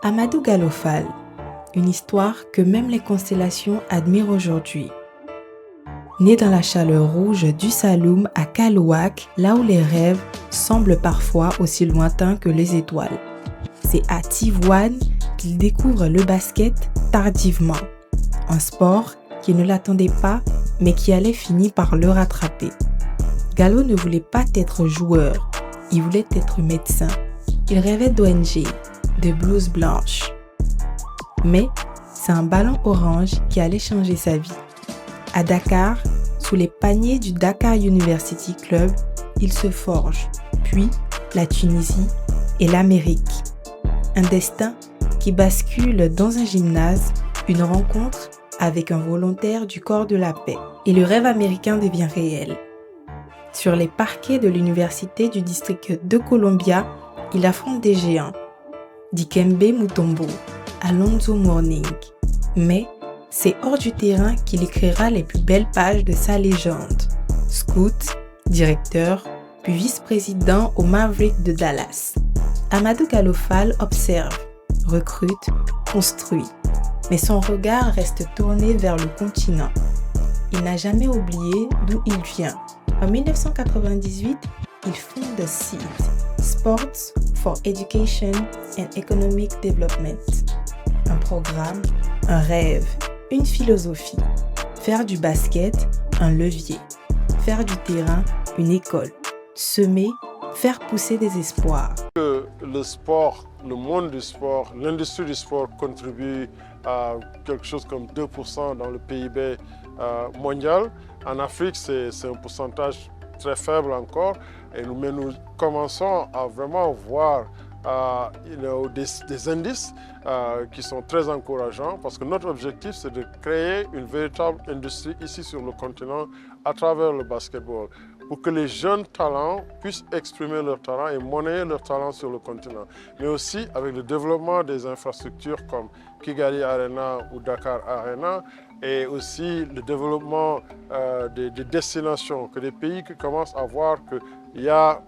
Amadou Gallo Fall, une histoire que même les constellations admirent aujourd'hui. Né dans la chaleur rouge du Saloum à Kalouak, là où les rêves semblent parfois aussi lointains que les étoiles. C'est à Tivoine qu'il découvre le basket tardivement, un sport qui ne l'attendait pas mais qui allait finir par le rattraper. Gallo ne voulait pas être joueur, il voulait être médecin. Il rêvait d'ONG, de blouse blanche. Mais c'est un ballon orange qui allait changer sa vie. À Dakar, sous les paniers du Dakar University Club, il se forge, puis la Tunisie et l'Amérique. Un destin qui bascule dans un gymnase, une rencontre avec un volontaire du corps de la paix. Et le rêve américain devient réel. Sur les parquets de l'université du district de Columbia, il affronte des géants. Dikembe Mutombo, Alonzo Mourning. Mais c'est hors du terrain qu'il écrira les plus belles pages de sa légende. Scout, directeur, puis vice-président au Mavericks de Dallas. Amadou Gallo Fall observe, recrute, construit. Mais son regard reste tourné vers le continent. Il n'a jamais oublié d'où il vient. En 1998, il fonde SEED, Sports for Education and Economic Development. Un programme, un rêve, une philosophie. Faire du basket, un levier. Faire du terrain, une école. Semer, faire pousser des espoirs. Le sport, le monde du sport, l'industrie du sport contribue à quelque chose comme 2% dans le PIB mondial. En Afrique, c'est un pourcentage très faible encore, mais nous commençons à vraiment voir des indices qui sont très encourageants parce que notre objectif, c'est de créer une véritable industrie ici sur le continent à travers le basketball pour que les jeunes talents puissent exprimer leur talent et monnayer leur talent sur le continent. Mais aussi avec le développement des infrastructures comme Kigali Arena ou Dakar Arena et aussi le développement des destinations, que des pays qui commencent à voir qu'il y a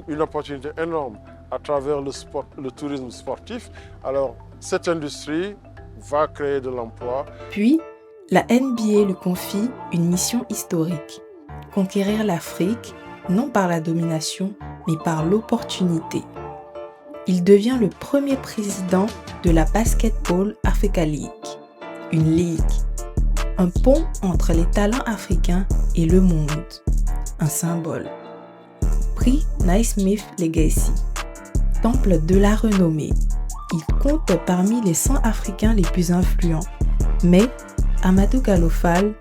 une opportunité énorme à travers le tourisme sportif. Alors cette industrie va créer de l'emploi. Puis, la NBA lui confie une mission historique. Conquérir l'Afrique, non par la domination, mais par l'opportunité. Il devient le premier président de la Basketball Africa League, une ligue, un pont entre les talents africains et le monde, un symbole. Prix Naismith Legacy, temple de la renommée. Il compte parmi les 100 Africains les plus influents. Mais Amadou Gallo Fall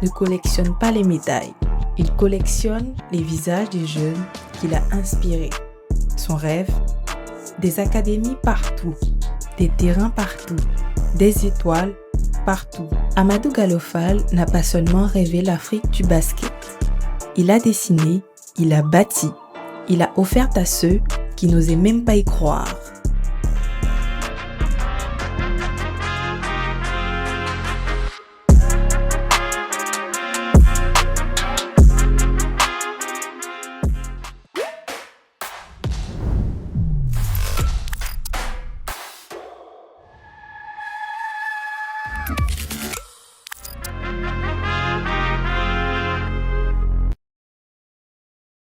ne collectionne pas les médailles. Il collectionne les visages des jeunes qu'il a inspirés. Son rêve, des académies partout, des terrains partout, des étoiles partout. Amadou Gallo Fall n'a pas seulement rêvé l'Afrique du basket. Il a dessiné, il a bâti, il a offert à ceux qui n'osaient même pas y croire.